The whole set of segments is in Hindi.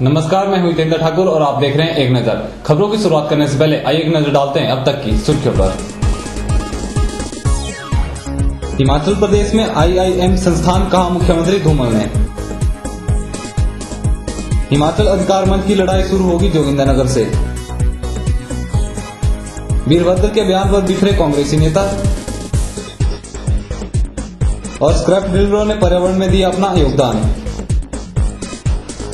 नमस्कार, मैं हूं हितेंद्र ठाकुर और आप देख रहे हैं एक नजर। खबरों की शुरुआत करने से पहले आइए एक नजर डालते हैं अब तक की सुर्खियों पर। हिमाचल प्रदेश में IIM संस्थान कहा मुख्यमंत्री धूमल ने। हिमाचल अधिकार मंच की लड़ाई शुरू होगी जोगिंद्रनगर से। वीरभद्र के बयान पर बिखरे कांग्रेसी नेता और स्क्रैप डीलरों ने पर्यावरण में दिया अपना योगदान।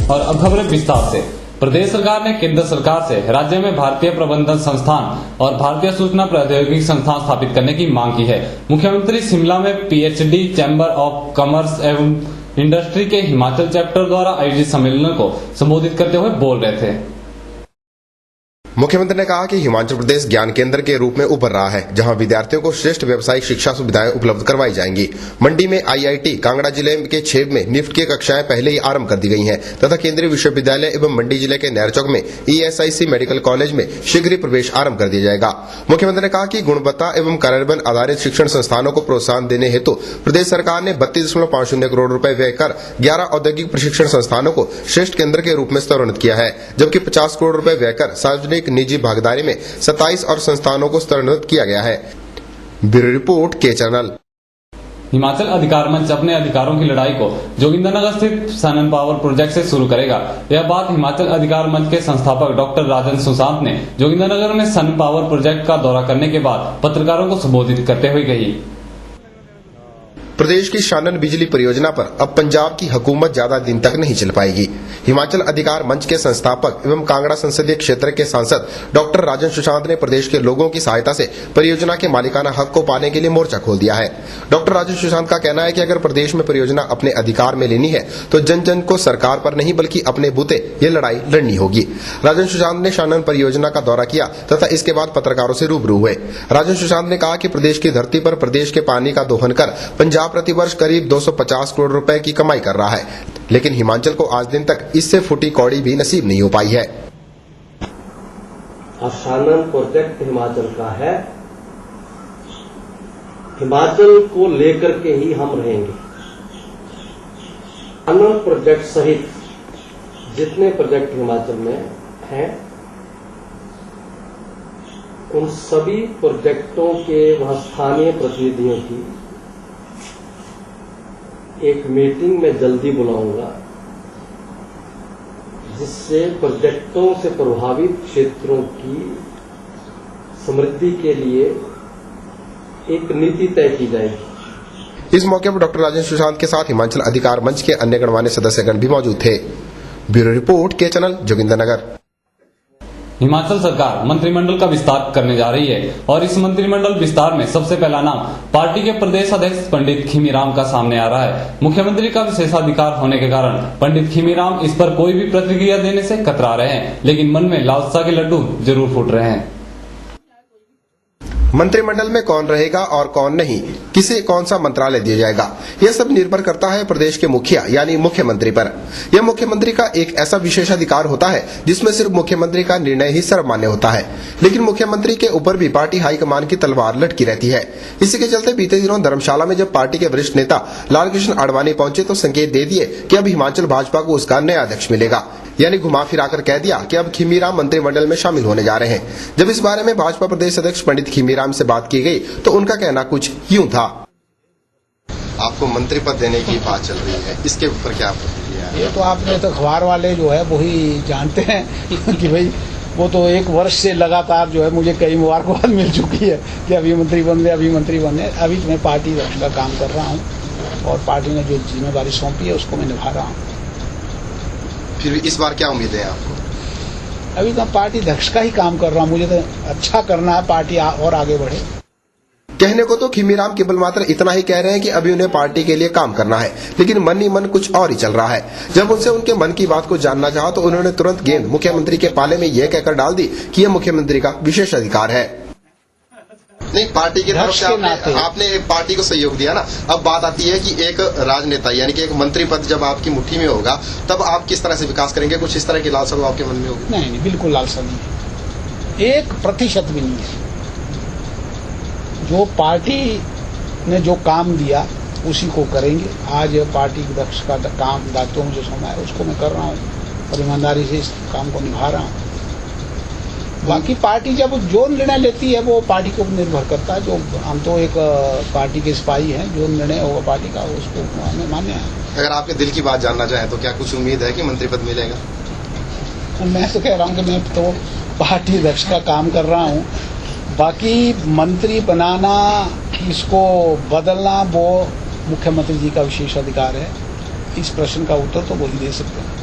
और अब खबरें विस्तार से। प्रदेश सरकार ने केंद्र सरकार से राज्य में भारतीय प्रबंधन संस्थान और भारतीय सूचना प्रौद्योगिकी संस्थान स्थापित करने की मांग की है। मुख्यमंत्री शिमला में PhD चैम्बर ऑफ कॉमर्स एवं इंडस्ट्री के हिमाचल चैप्टर द्वारा आयोजित सम्मेलन को संबोधित करते हुए बोल रहे थे। मुख्यमंत्री ने कहा कि हिमाचल प्रदेश ज्ञान केंद्र के रूप में उभर रहा है, जहां विद्यार्थियों को श्रेष्ठ व्यावसायिक शिक्षा सुविधाएं उपलब्ध करवाई जाएंगी। मंडी में IIT कांगड़ा जिले के छेब में निफ्ट की कक्षाएं पहले ही आरंभ कर दी गई हैं तथा केंद्रीय विश्वविद्यालय एवं मंडी जिले के नहरचौक में ESIC मेडिकल कॉलेज में शीघ्र ही प्रवेश आरंभ कर दिया जाएगा। मुख्यमंत्री ने कहा कि गुणवत्ता एवं कार्यान्वयन आधारित शिक्षण संस्थानों को प्रोत्साहन देने हेतु प्रदेश सरकार ने 32.50 करोड़ रुपए व्यय कर 11 औद्योगिक प्रशिक्षण संस्थानों को श्रेष्ठ केंद्र के रूप में स्तरोन्नत किया है, जबकि 50 करोड़ रुपए व्यय कर सार्वजनिक निजी भागीदारी में 27 और संस्थानों को स्तरोन्नत किया गया है। ब्यूरो रिपोर्ट के चैनल। हिमाचल अधिकार मंच अपने अधिकारों की लड़ाई को जोगिंद्रनगर स्थित सन पावर प्रोजेक्ट से शुरू करेगा। यह बात हिमाचल अधिकार मंच के संस्थापक डॉक्टर राजन सुशांत ने जोगिंद्रनगर में सन पावर प्रोजेक्ट का दौरा करने के बाद पत्रकारों को संबोधित करते हुए कही। प्रदेश की शानन बिजली परियोजना पर अब पंजाब की हुकूमत ज्यादा दिन तक नहीं चल पाएगी। हिमाचल अधिकार मंच के संस्थापक एवं कांगड़ा संसदीय क्षेत्र के सांसद डॉक्टर राजन सुशांत ने प्रदेश के लोगों की सहायता से परियोजना के मालिकाना हक को पाने के लिए मोर्चा खोल दिया है। डॉक्टर राजन सुशांत का कहना है कि अगर प्रदेश में परियोजना अपने अधिकार में लेनी है तो जन जन को सरकार पर नहीं बल्कि अपने बूते ये लड़ाई लड़नी होगी। राजन सुशांत ने शानन परियोजना का दौरा किया तथा इसके बाद पत्रकारों से रूबरू हुए। राजन सुशांत ने कहा कि प्रदेश की धरती पर प्रदेश के पानी का दोहन कर पंजाब प्रतिवर्ष करीब 250 करोड़ रुपए की कमाई कर रहा है, लेकिन हिमाचल को आज दिन तक इससे फूटी कौड़ी भी नसीब नहीं हो पाई है। शानन प्रोजेक्ट हिमाचल का है, हिमाचल को लेकर के ही हम रहेंगे। शानन प्रोजेक्ट सहित जितने प्रोजेक्ट हिमाचल में हैं, उन सभी प्रोजेक्टों के वहां स्थानीय प्रतिनिधियों की एक मीटिंग में जल्दी बुलाऊंगा, जिससे प्रोजेक्टों से प्रभावित क्षेत्रों की समृद्धि के लिए एक नीति तय की जाएगी। इस मौके पर डॉक्टर राजन सुशांत के साथ हिमाचल अधिकार मंच के अन्य गणमान्य सदस्यगण भी मौजूद थे। ब्यूरो रिपोर्ट के चैनल जोगिंद्रनगर। हिमाचल सरकार मंत्रिमंडल का विस्तार करने जा रही है और इस मंत्रिमंडल विस्तार में सबसे पहला नाम पार्टी के प्रदेश अध्यक्ष पंडित खीमीराम का सामने आ रहा है। मुख्यमंत्री का विशेषाधिकार होने के कारण पंडित खीमीराम इस पर कोई भी प्रतिक्रिया देने से कतरा रहे हैं, लेकिन मन में लालसा के लड्डू जरूर फूट रहे हैं। मंत्रिमंडल में कौन रहेगा और कौन नहीं, किसे कौन सा मंत्रालय दिया जाएगा, यह सब निर्भर करता है प्रदेश के मुखिया यानी मुख्यमंत्री पर। यह मुख्यमंत्री का एक ऐसा विशेषाधिकार होता है जिसमें सिर्फ मुख्यमंत्री का निर्णय ही सर्वमान्य होता है, लेकिन मुख्यमंत्री के ऊपर भी पार्टी हाईकमान की तलवार लटकी रहती है। इसी के चलते बीते दिनों धर्मशाला में जब पार्टी के वरिष्ठ नेता लालकृष्ण आडवाणी पहुंचे तो संकेत दे दिए कि अब हिमाचल भाजपा को उसका नया अध्यक्ष मिलेगा, यानी घुमा फिराकर कह दिया कि अब खीमीराम मंत्रिमंडल में शामिल होने जा रहे हैं। जब इस बारे में भाजपा प्रदेश अध्यक्ष पंडित खीमीराम से बात की गई तो उनका कहना कुछ यूं था। आपको मंत्री पद देने की बात चल रही है, इसके ऊपर क्या प्रतिक्रिया है? ये तो आपने तो अखबार वाले जो है वही जानते हैं कि भाई वो तो एक वर्ष से लगातार जो है मुझे कई मुबारकबाद मिल चुकी है कि अभी मंत्री बन गए, अभी मंत्री बने। अभी मैं पार्टी का काम कर रहा हूँ और पार्टी ने जो जिम्मेदारी सौंपी है उसको मैं निभा रहा हूँ। फिर इस बार क्या उम्मीद है आपको? अभी तो पार्टी अध्यक्ष का ही काम कर रहा हूँ, मुझे तो अच्छा करना है, पार्टी और आगे बढ़े। कहने को तो खीमीराम केवल मात्र इतना ही कह रहे हैं कि अभी उन्हें पार्टी के लिए काम करना है, लेकिन मन ही मन कुछ और ही चल रहा है। जब उनसे उनके मन की बात को जानना चाहा तो उन्होंने तुरंत गेंद मुख्यमंत्री के पाले में यह कहकर डाल दी कि यह मुख्यमंत्री का विशेष अधिकार है। नहीं, पार्टी की तरफ से आपने पार्टी को सहयोग दिया ना। अब बात आती है कि एक राजनेता यानी कि एक मंत्री पद जब आपकी मुट्ठी में होगा तब आप किस तरह से विकास करेंगे? कुछ इस तरह की लालसा तो आपके मन में होगी? नहीं, बिल्कुल लालसा नहीं है, 1% भी नहीं है। जो पार्टी ने जो काम दिया उसी को करेंगे। आज पार्टी अध्यक्ष का काम दायित्व मुझे सौंपा है, उसको मैं कर रहा हूँ। और ईमानदारी से इस काम को निभा रहा हूँ। बाकी पार्टी जब जो निर्णय लेती है वो पार्टी को निर्भर करता है। जो हम तो एक पार्टी के सिपाही हैं, जो निर्णय होगा पार्टी का उसको हमें मान्य है। अगर आपके दिल की बात जानना चाहें तो क्या कुछ उम्मीद है कि मंत्री पद मिलेगा? मैं तो कह रहा हूँ कि मैं तो पार्टी अध्यक्ष का काम कर रहा हूँ। बाकी मंत्री बनाना, इसको बदलना, वो मुख्यमंत्री जी का विशेष अधिकार है। इस प्रश्न का उत्तर तो वही दे सकते हैं।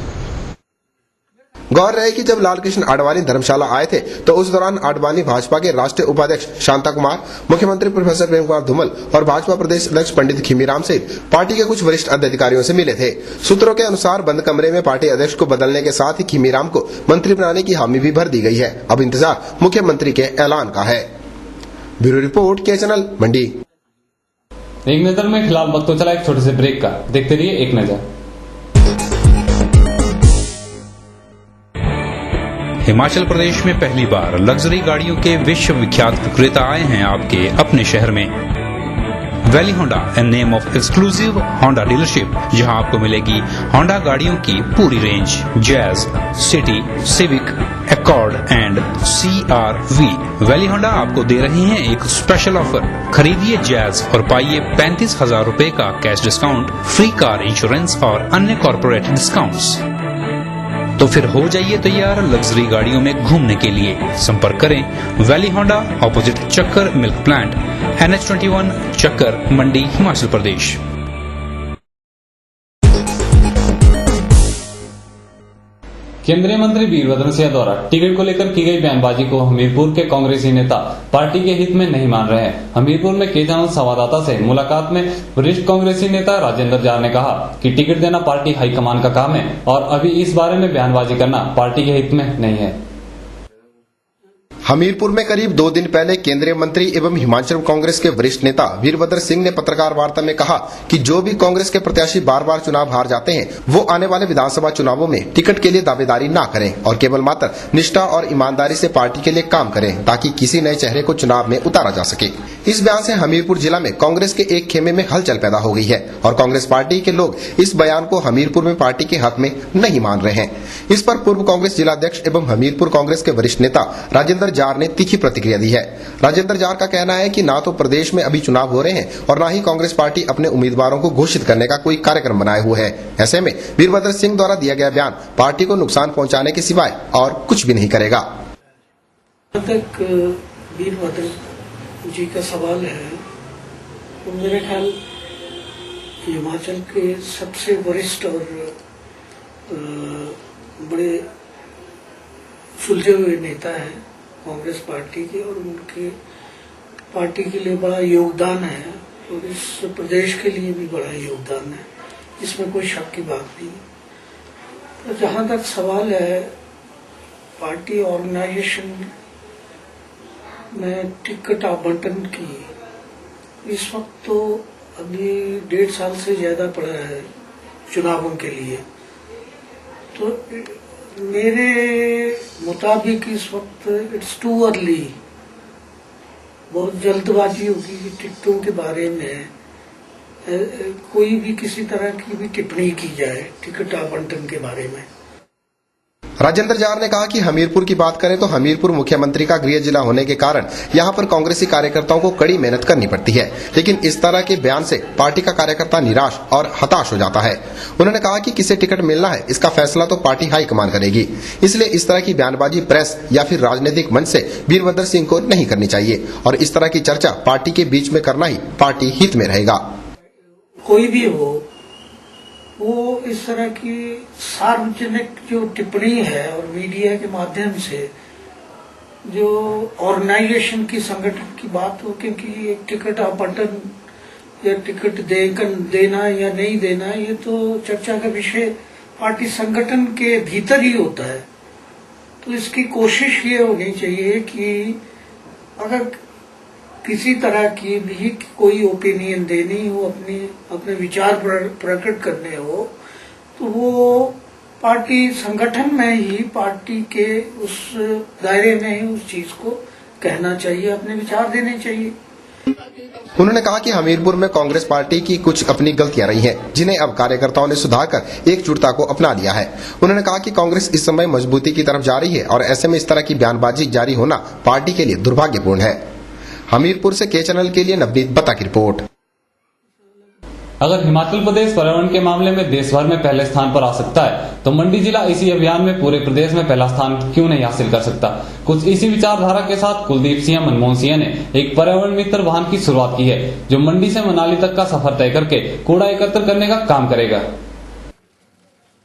गौर रहे कि जब लालकृष्ण आडवाणी धर्मशाला आए थे तो उस दौरान आडवाणी भाजपा के राष्ट्रीय उपाध्यक्ष शांता कुमार, मुख्यमंत्री प्रोफेसर प्रेम कुमार धूमल और भाजपा प्रदेश अध्यक्ष पंडित खीमीराम सहित पार्टी के कुछ वरिष्ठ अधिकारियों से मिले थे। सूत्रों के अनुसार बंद कमरे में पार्टी अध्यक्ष को बदलने के साथ ही खीमीराम को मंत्री बनाने की हामी भी भर दी गई है। अब इंतजार मुख्यमंत्री के ऐलान का है। ब्यूरो रिपोर्ट के चैनल मंडी। एक नजर में फिलहाल वक्त तो चला एक छोटे से ब्रेक का, देखते रहिए एक नजर। हिमाचल प्रदेश में पहली बार लग्जरी गाड़ियों के विश्वविख्यात विक्रेता आए हैं आपके अपने शहर में। Valley Honda, a name of exclusive Honda dealership, जहां आपको मिलेगी होंडा गाड़ियों की पूरी range, jazz, city, civic, accord and CR-V। Valley Honda आपको दे रहे हैं एक स्पेशल ऑफर। खरीदिए जैज और पाइए 35,000 रुपए का cash discount, free car insurance और अन्य कॉर्पोरेट डिस्काउंट्स। तो फिर हो जाइए तैयार लग्जरी गाड़ियों में घूमने के लिए। संपर्क करें वैली होंडा, ऑपोजिट चक्कर मिल्क प्लांट, NH21 चक्कर, मंडी, हिमाचल प्रदेश। केंद्रीय मंत्री वीरभद्र सिंह द्वारा टिकट को लेकर की गई बयानबाजी को हमीरपुर के कांग्रेसी नेता पार्टी के हित में नहीं मान रहे हैं। हमीरपुर में के चैनल संवाददाता से मुलाकात में वरिष्ठ कांग्रेसी नेता राजेंद्र जार ने कहा कि टिकट देना पार्टी हाईकमान का काम है और अभी इस बारे में बयानबाजी करना पार्टी के हित में नहीं है। हमीरपुर में करीब 2 दिन पहले केंद्रीय मंत्री एवं हिमाचल कांग्रेस के वरिष्ठ नेता वीरभद्र सिंह ने पत्रकार वार्ता में कहा कि जो भी कांग्रेस के प्रत्याशी बार बार चुनाव हार जाते हैं वो आने वाले विधानसभा चुनावों में टिकट के लिए दावेदारी न करें और केवल मात्र निष्ठा और ईमानदारी से पार्टी के लिए काम करें ताकि किसी नए चेहरे को चुनाव में उतारा जा सके। इस बयान से हमीरपुर जिला में कांग्रेस के एक खेमे में हलचल पैदा हो गई है और कांग्रेस पार्टी के लोग इस बयान को हमीरपुर में पार्टी के हक में नहीं मान रहे हैं। इस पर पूर्व कांग्रेस जिलाध्यक्ष एवं हमीरपुर कांग्रेस के वरिष्ठ नेता राजेंद्र जार ने तीखी प्रतिक्रिया दी है। राजेंद्र जार का कहना है कि ना तो प्रदेश में अभी चुनाव हो रहे हैं और ना ही कांग्रेस पार्टी अपने उम्मीदवारों को घोषित करने का कोई कार्यक्रम बनाए हुए है। ऐसे में वीरभद्र सिंह द्वारा दिया गया बयान पार्टी को नुकसान पहुंचाने के सिवाय और कुछ भी नहीं करेगा। तक वीरभद्र जी का सवाल है तो मेरे ख्याल हिमाचल के सबसे वरिष्ठ और बड़े सुलझे हुए नेता है कांग्रेस पार्टी के और उनके पार्टी के लिए बड़ा योगदान है और इस प्रदेश के लिए भी बड़ा योगदान है, इसमें कोई शक की बात नहीं। तो जहां तक सवाल है पार्टी ऑर्गेनाइजेशन में टिकट आवंटन की, इस वक्त तो अभी 1.5 साल से ज्यादा पड़ा है चुनावों के लिए। तो मेरे मुताबिक इस वक्त इट्स टू अर्ली, बहुत जल्दबाजी होगी कि टिकटों के बारे में कोई भी किसी तरह की भी टिप्पणी की जाए टिकट आवंटन के बारे में। राजेंद्र जार ने कहा कि हमीरपुर की बात करें तो हमीरपुर मुख्यमंत्री का गृह जिला होने के कारण यहाँ पर कांग्रेसी कार्यकर्ताओं को कड़ी मेहनत करनी पड़ती है, लेकिन इस तरह के बयान से पार्टी का कार्यकर्ता निराश और हताश हो जाता है। उन्होंने कहा कि किसे टिकट मिलना है इसका फैसला तो पार्टी हाईकमान करेगी, इसलिए इस तरह की बयानबाजी प्रेस या फिर राजनीतिक मंच से वीरभद्र सिंह को नहीं करनी चाहिए और इस तरह की चर्चा पार्टी के बीच में करना ही पार्टी हित में रहेगा। कोई भी हो वो इस तरह की सार्वजनिक जो टिप्पणी है और मीडिया के माध्यम से जो ऑर्गेनाइजेशन की संगठन की बात हो, क्योंकि एक टिकट आवंटन या टिकट देना या नहीं देना ये तो चर्चा का विषय पार्टी संगठन के भीतर ही होता है। तो इसकी कोशिश ये होनी चाहिए कि अगर किसी तरह की भी कोई ओपिनियन देनी हो, अपने विचार प्रकट करने हो, तो वो पार्टी संगठन में ही पार्टी के उस दायरे में ही उस चीज को कहना चाहिए, अपने विचार देने चाहिए। उन्होंने कहा कि हमीरपुर में कांग्रेस पार्टी की कुछ अपनी गलतियां रही हैं, जिन्हें अब कार्यकर्ताओं ने सुधार कर एकजुटता को अपना लिया है। उन्होंने कहा कि कांग्रेस इस समय मजबूती की तरफ जा रही है और ऐसे में इस तरह की बयानबाजी जारी होना पार्टी के लिए दुर्भाग्यपूर्ण है। हमीरपुर से के चैनल के लिए नवनीत बत्ता की रिपोर्ट। अगर हिमाचल प्रदेश पर्यावरण के मामले में देश भर में पहले स्थान पर आ सकता है, तो मंडी जिला इसी अभियान में पूरे प्रदेश में पहला स्थान क्यों नहीं हासिल कर सकता। कुछ इसी विचारधारा के साथ कुलदीप सिंह मनमोहन सिंह ने एक पर्यावरण मित्र वाहन की शुरुआत की है, जो मंडी से मनाली तक का सफर तय करके कूड़ा एकत्र करने का काम करेगा।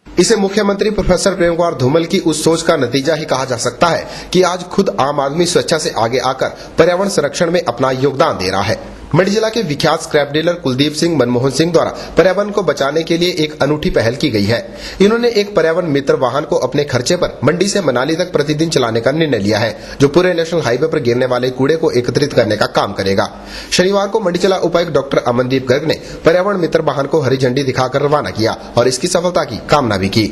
इसे मुख्यमंत्री प्रोफेसर प्रेम कुमार धूमल की उस सोच का नतीजा ही कहा जा सकता है कि आज खुद आम आदमी स्वेच्छा से आगे आकर पर्यावरण संरक्षण में अपना योगदान दे रहा है। मंडी जिला के विख्यात स्क्रैप डीलर कुलदीप सिंह मनमोहन सिंह द्वारा पर्यावरण को बचाने के लिए एक अनूठी पहल की गई है। इन्होंने एक पर्यावरण मित्र वाहन को अपने खर्चे पर मंडी से मनाली तक प्रतिदिन चलाने का निर्णय लिया है, जो पूरे नेशनल हाईवे पर गिरने वाले कूड़े को एकत्रित करने का काम करेगा। शनिवार को मंडी जिला उपायुक्त डॉक्टर अमनदीप गर्ग ने पर्यावरण मित्र वाहन को हरी झंडी दिखाकर रवाना किया और इसकी सफलता की कामना भी की।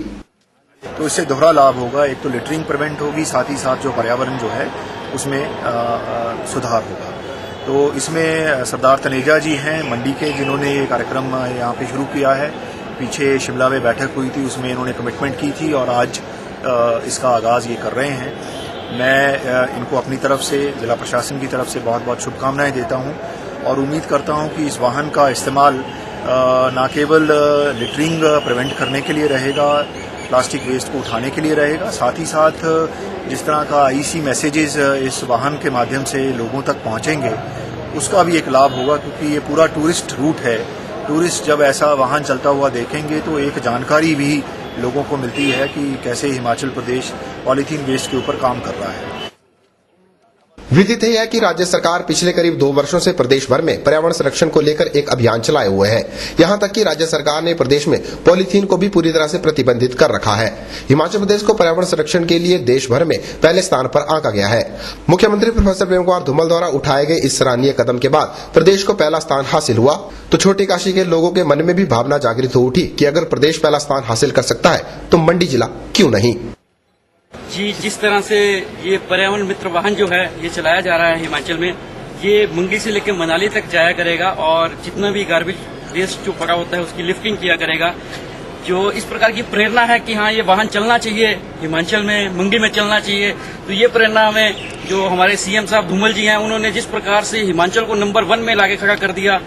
तो इससे दोहरा लाभ होगा, एक तो लिटरिंग प्रिवेंट होगी, साथ ही साथ जो पर्यावरण जो है उसमें सुधार होगा। तो इसमें सरदार तनेजा जी हैं मंडी के, जिन्होंने ये कार्यक्रम यहाँ पे शुरू किया है। पीछे शिमला में बैठक हुई थी, उसमें इन्होंने कमिटमेंट की थी और आज इसका आगाज़ ये कर रहे हैं। मैं इनको अपनी तरफ से, जिला प्रशासन की तरफ से बहुत बहुत शुभकामनाएं देता हूँ और उम्मीद करता हूँ कि इस वाहन का इस्तेमाल न केवल लिटरिंग प्रिवेंट करने के लिए रहेगा, प्लास्टिक वेस्ट को उठाने के लिए रहेगा, साथ ही साथ जिस तरह का आईसी मैसेजेस इस वाहन के माध्यम से लोगों तक पहुंचेंगे, उसका भी एक लाभ होगा, क्योंकि ये पूरा टूरिस्ट रूट है। टूरिस्ट जब ऐसा वाहन चलता हुआ देखेंगे तो एक जानकारी भी लोगों को मिलती है कि कैसे हिमाचल प्रदेश पॉलीथीन वेस्ट के ऊपर काम कर रहा है। विदित है कि राज्य सरकार पिछले करीब 2 वर्षों से प्रदेश भर में पर्यावरण संरक्षण को लेकर एक अभियान चलाए हुए है। यहां तक कि राज्य सरकार ने प्रदेश में पॉलीथीन को भी पूरी तरह से प्रतिबंधित कर रखा है। हिमाचल प्रदेश को पर्यावरण संरक्षण के लिए देश भर में पहले स्थान पर आंका गया है। मुख्यमंत्री प्रोफेसर प्रेम कुमार धूमल द्वारा उठाए गए इस सराहनीय कदम के बाद प्रदेश को पहला स्थान हासिल हुआ, तो छोटी काशी के लोगों के मन में भी भावना जागृत हो उठी कि अगर प्रदेश पहला स्थान हासिल कर सकता है तो मंडी जिला क्यों नहीं। जी, जिस तरह से ये पर्यावरण मित्र वाहन जो है ये चलाया जा रहा है हिमाचल में, ये मंडी से लेकर मनाली तक जाया करेगा और जितना भी गार्बेज वेस्ट जो पड़ा होता है उसकी लिफ्टिंग किया करेगा। जो इस प्रकार की प्रेरणा है कि हाँ ये वाहन चलना चाहिए हिमाचल में, मंडी में चलना चाहिए, तो ये प्रेरणा हमें जो हमारे सीएम साहब धूमल जी हैं, उन्होंने जिस प्रकार से हिमाचल को नंबर 1 में लाके खड़ा कर दिया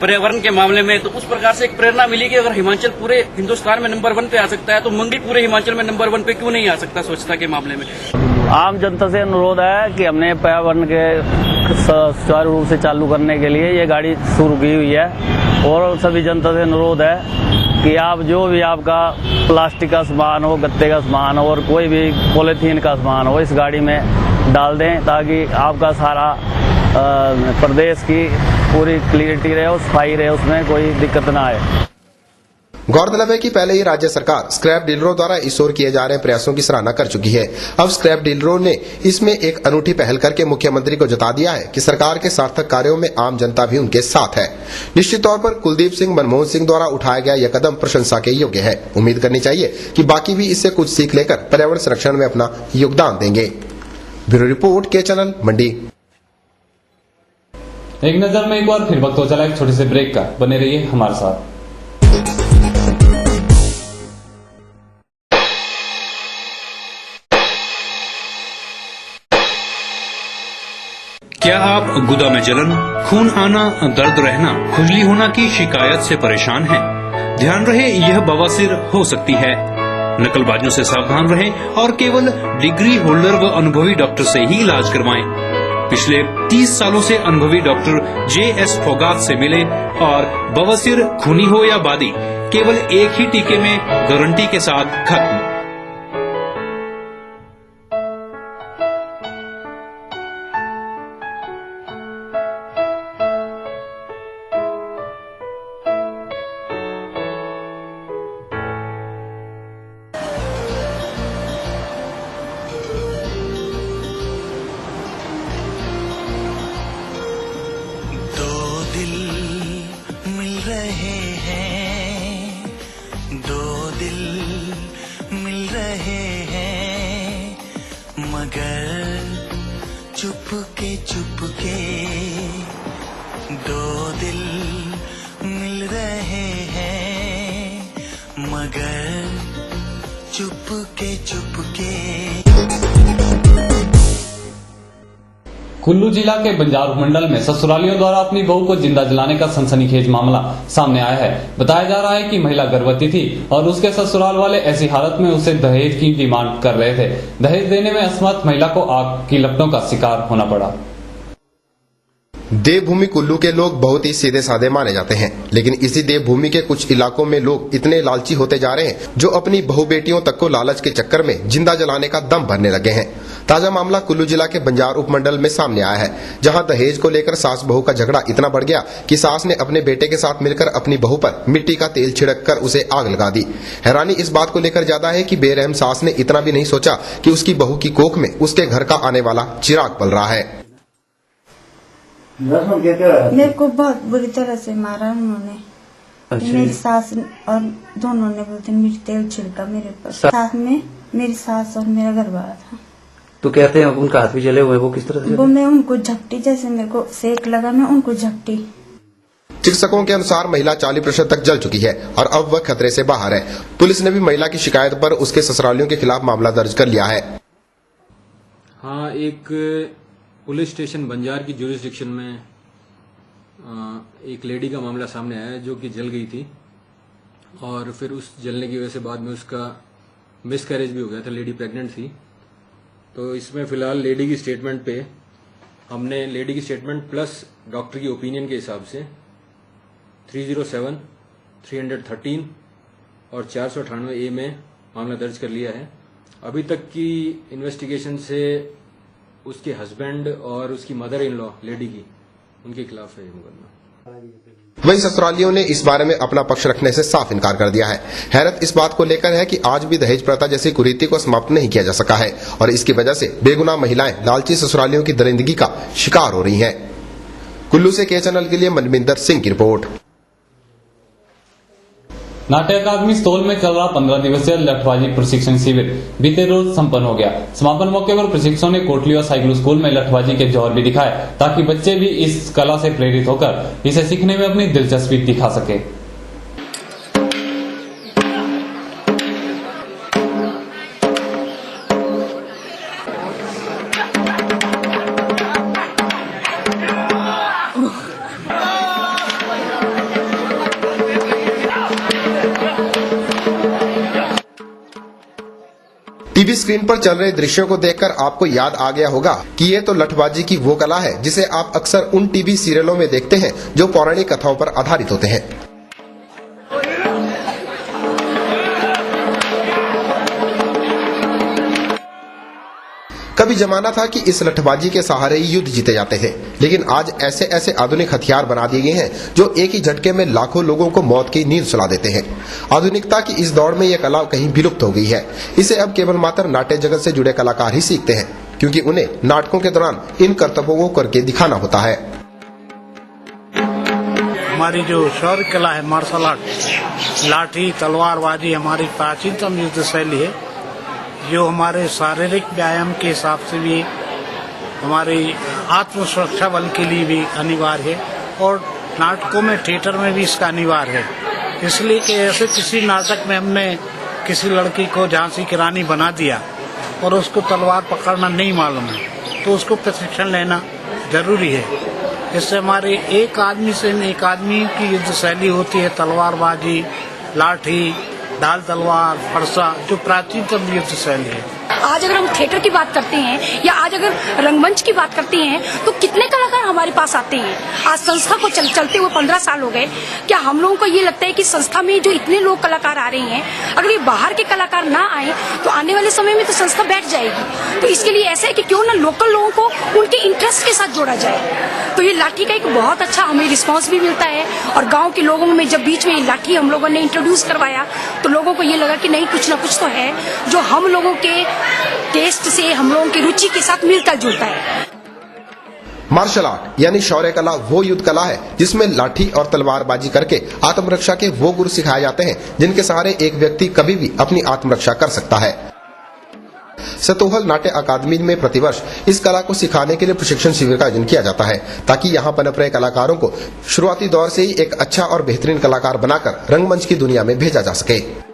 पर्यावरण के मामले में, तो उस प्रकार से एक प्रेरणा मिली कि अगर हिमाचल पूरे हिंदुस्तान में नंबर 1 पे आ सकता है तो मंडी पूरे हिमाचल में नंबर 1 पे क्यों नहीं आ सकता स्वच्छता के मामले में। आम जनता से अनुरोध है कि हमने पर्यावरण के सुचारू रूप से चालू करने के लिए ये गाड़ी शुरू की हुई है और सभी जनता से अनुरोध है कि आप जो भी आपका प्लास्टिक का सामान हो, गत्ते का सामान हो और कोई भी पॉलीथीन का सामान हो, इस गाड़ी में डाल दें ताकि आपका सारा प्रदेश की पूरी क्लियरिटी रहे और सफाई रहे, उसमें कोई दिक्कत ना आए। गौरतलब है कि पहले ही राज्य सरकार स्क्रैप डीलरों द्वारा इस ओर किए जा रहे प्रयासों की सराहना कर चुकी है। अब स्क्रैप डीलरों ने इसमें एक अनूठी पहल करके मुख्यमंत्री को जता दिया है कि सरकार के सार्थक कार्यों में आम जनता भी उनके साथ है। निश्चित तौर पर कुलदीप सिंह मनमोहन सिंह द्वारा उठाया गया यह कदम प्रशंसा के योग्य है। उम्मीद करनी चाहिए कि बाकी भी इससे कुछ सीख लेकर पर्यावरण संरक्षण में अपना योगदान देंगे। ब्यूरो रिपोर्ट, के चैनल, मंडी। एक नजर में एक बार फिर वक्त हो चला एक छोटे से ब्रेक का, बने रहिए हमारे साथ। क्या आप गुदा में जलन, खून आना, दर्द रहना, खुजली होना की शिकायत से परेशान हैं? ध्यान रहे, यह बवासीर हो सकती है। नकलबाजों से सावधान रहें और केवल डिग्री होल्डर व अनुभवी डॉक्टर से ही इलाज करवाएं। पिछले 30 सालों से अनुभवी डॉक्टर JS फोगात से मिले और बवासीर खूनी हो या बादी, केवल एक ही टीके में गारंटी के साथ खत्म। मगर चुपके चुपके दो दिल मिल रहे हैं मगर चुपके चुपके। कुल्लू जिला के बंजार उपमंडल में ससुरालियों द्वारा अपनी बहू को जिंदा जलाने का सनसनीखेज मामला सामने आया है। बताया जा रहा है कि महिला गर्भवती थी और उसके ससुराल वाले ऐसी हालत में उसे दहेज की डिमांड कर रहे थे। दहेज देने में असमर्थ महिला को आग की लपटों का शिकार होना पड़ा। देवभूमि कुल्लू के लोग बहुत ही सीधे साधे माने जाते हैं, लेकिन इसी देवभूमि के कुछ इलाकों में लोग इतने लालची होते जा रहे हैं जो अपनी बहू बेटियों तक को लालच के चक्कर में जिंदा जलाने का दम भरने लगे हैं। ताजा मामला कुल्लू जिला के बंजार उपमंडल में सामने आया है, जहां दहेज को लेकर सास बहू का झगड़ा इतना बढ़ गया कि सास ने अपने बेटे के साथ मिलकर अपनी बहू पर मिट्टी का तेल छिड़क कर उसे आग लगा दी। हैरानी इस बात को लेकर ज्यादा है कि बेरहम सास ने इतना भी नहीं सोचा कि उसकी बहू की कोख में उसके घर का आने वाला चिराग पल रहा है। मेरे को बहुत बुरी तरह से मारा उन्होंने। मेरी सास और दोनों ने बोलते मिर्च तेल छिड़का मेरे पर। साथ में मेरी सास और मेरा घर वाला था। तो कहते हैं उनका हाथ भी जले हुए, वो किस तरह से? वो मैं उनको झपटी, जैसे मेरे को सेक लगा मैं उनको झपटी। चिकित्सकों के अनुसार महिला 40% तक जल चुकी है और अब वह खतरे से बाहर है। पुलिस ने भी महिला की शिकायत पर उसके ससुरालियों के खिलाफ मामला दर्ज कर लिया है। हाँ, एक पुलिस स्टेशन बंजार की ज्यूरिसडिक्शन में एक लेडी का मामला सामने आया है जो कि जल गई थी और फिर उस जलने की वजह से बाद में उसका मिसकैरेज भी हो गया था। लेडी प्रेग्नेंट थी। तो इसमें फिलहाल लेडी की स्टेटमेंट पे हमने लेडी की स्टेटमेंट प्लस डॉक्टर की ओपिनियन के हिसाब से 307, 313 और 498A में मामला दर्ज कर लिया है। अभी तक की इन्वेस्टिगेशन से उसके हस्बैंड और उसकी मदर इन लॉ लेडी की, उनके खिलाफ है ये मुकदमा। वहीं ससुरालियों ने इस बारे में अपना पक्ष रखने से साफ इनकार कर दिया है। हैरत इस बात को लेकर है कि आज भी दहेज प्रथा जैसी कुरीति को समाप्त नहीं किया जा सका है और इसकी वजह से बेगुनाह महिलाएं लालची ससुरालियों की दरिंदगी का शिकार हो रही हैं। कुल्लू से के चैनल के लिए मनविंदर सिंह की रिपोर्ट। नाट्य अकादमी स्तोल में चल रहा 15 दिवसीय लठबाजी प्रशिक्षण शिविर बीते रोज संपन्न हो गया। समापन मौके पर प्रशिक्षकों ने कोटली और साइकिल स्कूल में लठबाजी के जौहर भी दिखाए ताकि बच्चे भी इस कला से प्रेरित होकर इसे सीखने में अपनी दिलचस्पी दिखा सके। टीवी स्क्रीन पर चल रहे दृश्यों को देखकर आपको याद आ गया होगा कि ये तो लठबाजी की वो कला है जिसे आप अक्सर उन टीवी सीरियलों में देखते हैं जो पौराणिक कथाओं पर आधारित होते हैं। कभी जमाना था कि इस लठबाजी के सहारे ही युद्ध जीते जाते थे, लेकिन आज ऐसे ऐसे आधुनिक हथियार बना दिए गए हैं जो एक ही झटके में लाखों लोगों को मौत की नींद सुला देते हैं। आधुनिकता की इस दौड़ में यह कला कहीं विलुप्त हो गई है। इसे अब केवल मात्र नाट्य जगत से जुड़े कलाकार ही सीखते हैं, क्योंकि उन्हें नाटकों के दौरान इन कर्तव्यों को करके दिखाना होता है। हमारी जो शौर्य कला है, मार्शल आर्ट, लाठी तलवारबाजी हमारी प्राचीनतम युद्ध शैली है जो हमारे शारीरिक व्यायाम के हिसाब से भी हमारी आत्म सुरक्षा बल के लिए भी अनिवार्य है और नाटकों में, थिएटर में भी इसका अनिवार्य है। इसलिए कि ऐसे किसी नाटक में हमने किसी लड़की को झांसी की रानी बना दिया और उसको तलवार पकड़ना नहीं मालूम है तो उसको प्रशिक्षण लेना जरूरी है। इससे हमारे एक आदमी से एक आदमी की युद्ध शैली होती है, तलवारबाजी, लाठी, ढाल तलवार, फरसा, जो प्राचीनतम युद्ध शैली है। आज अगर हम थिएटर की बात करते हैं या आज अगर रंगमंच की बात करते हैं तो कितने कलाकार हमारे पास आते हैं। आज संस्था को चलते हुए 15 साल हो गए। क्या हम लोगों को ये लगता है कि संस्था में जो इतने लोग कलाकार आ रहे हैं, अगर ये बाहर के कलाकार ना आए तो आने वाले समय में तो संस्था बैठ जाएगी। तो इसके लिए ऐसा है कि क्यों ना लोकल लोगों को उनके इंटरेस्ट के साथ जोड़ा जाए। तो ये लाठी का एक बहुत अच्छा हमें रिस्पॉन्स भी मिलता है और गाँव के लोगों में जब बीच में ये लाठी हम लोगों ने इंट्रोड्यूस करवाया तो लोगों को ये लगा कि नहीं, कुछ ना कुछ तो है जो हम लोगों के टेस्ट से, हम लोगों की रुचि के साथ मिलता जुलता है। मार्शल आर्ट यानी शौर्य कला वो युद्ध कला है जिसमें लाठी और तलवारबाजी करके आत्मरक्षा के वो गुर सिखाए जाते हैं जिनके सहारे एक व्यक्ति कभी भी अपनी आत्मरक्षा कर सकता है। सतोहल नाट्य अकादमी में प्रतिवर्ष इस कला को सिखाने के लिए प्रशिक्षण शिविर का आयोजन किया जाता है, ताकि यहाँ पनप रहे कलाकारों को शुरुआती दौर से ही एक अच्छा और बेहतरीन कलाकार बनाकर रंगमंच की दुनिया में भेजा जा सके।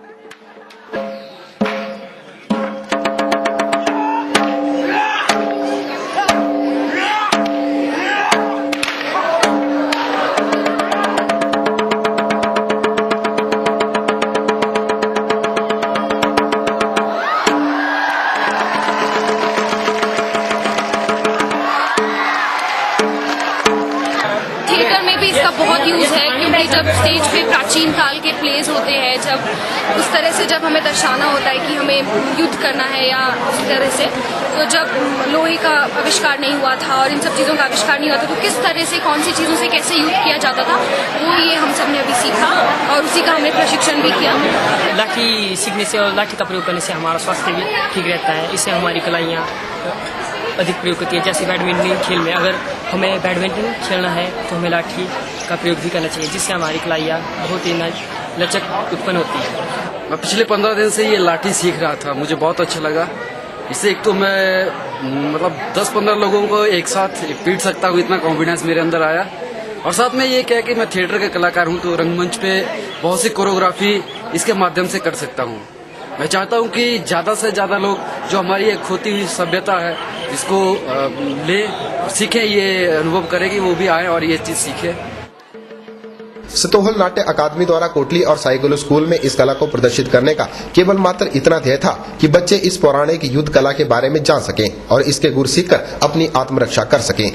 थिएटर में भी इसका बहुत यूज है, क्योंकि जब स्टेज पे प्राचीन काल के प्लेस होते हैं, जब उस तरह से जब हमें दर्शाना होता है कि हमें युद्ध करना है या उस तरह से, तो जब लोहे का आविष्कार नहीं हुआ था और इन सब चीज़ों का आविष्कार नहीं हुआ था, तो किस तरह से कौन सी चीज़ों से कैसे युद्ध किया जाता था, वो ये हम सब ने अभी सीखा और उसी का हमने प्रशिक्षण भी किया। लाठी सीखने से और लाठी का प्रयोग करने से हमारा स्वास्थ्य भी ठीक रहता है, इससे हमारी कलाइयाँ अधिक प्रयोग होती है। जैसे बैडमिंटन खेल में अगर हमें बैडमिंटन खेलना है तो हमें लाठी का प्रयोग भी करना चाहिए, जिससे हमारी कलाइयाँ बहुत ही लचक उत्पन्न होती है। मैं पिछले 15 दिन से ये लाठी सीख रहा था, मुझे बहुत अच्छा लगा। इससे एक तो मैं मतलब 10-15 लोगों को एक साथ पीट सकता हूँ, इतना कॉन्फिडेंस मेरे अंदर आया। और साथ में ये क्या है कि मैं थिएटर का कलाकार हूँ, तो रंगमंच पे बहुत सी कोरियोग्राफी इसके माध्यम से कर सकता हूँ। मैं चाहता हूँ कि ज़्यादा से ज़्यादा लोग जो हमारी एक खोती हुई सभ्यता है इसको ले सीखें, ये अनुभव करें कि वो भी आए और ये चीज़ सीखें। सतोहल नाट्य अकादमी द्वारा कोटली और साइकिलो स्कूल में इस कला को प्रदर्शित करने का केवल मात्र इतना ध्येय था कि बच्चे इस पौराणिक युद्ध कला के बारे में जान सकें और इसके गुर सीखकर अपनी आत्मरक्षा कर सकें।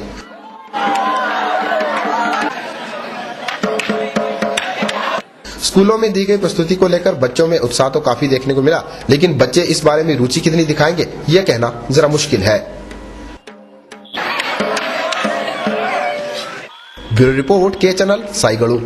स्कूलों में दी गई प्रस्तुति को लेकर बच्चों में उत्साह तो काफी देखने को मिला, लेकिन बच्चे इस बारे में रुचि कितनी दिखाएंगे यह कहना जरा मुश्किल है। ब्यूरो रिपोर्ट के चैनल साइगड़ू।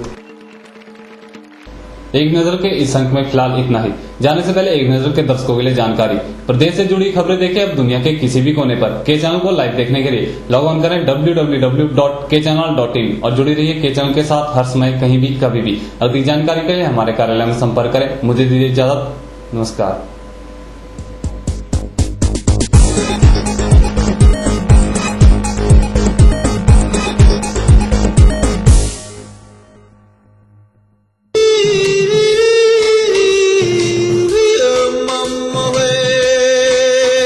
एक नजर के इस अंक में फिलहाल इतना ही। जाने से पहले एक नजर के दर्शकों के लिए जानकारी, प्रदेश से जुड़ी खबरें देखें अब दुनिया के किसी भी कोने पर। के चैनल को लाइव देखने के लिए लॉग ऑन करें www.kchannel.in और जुड़ी रहिए के चैनल के साथ हर समय कहीं भी कभी भी। अधिक जानकारी के लिए हमारे कार्यालय में संपर्क करें। मुझे दीजिए इजाजत, नमस्कार।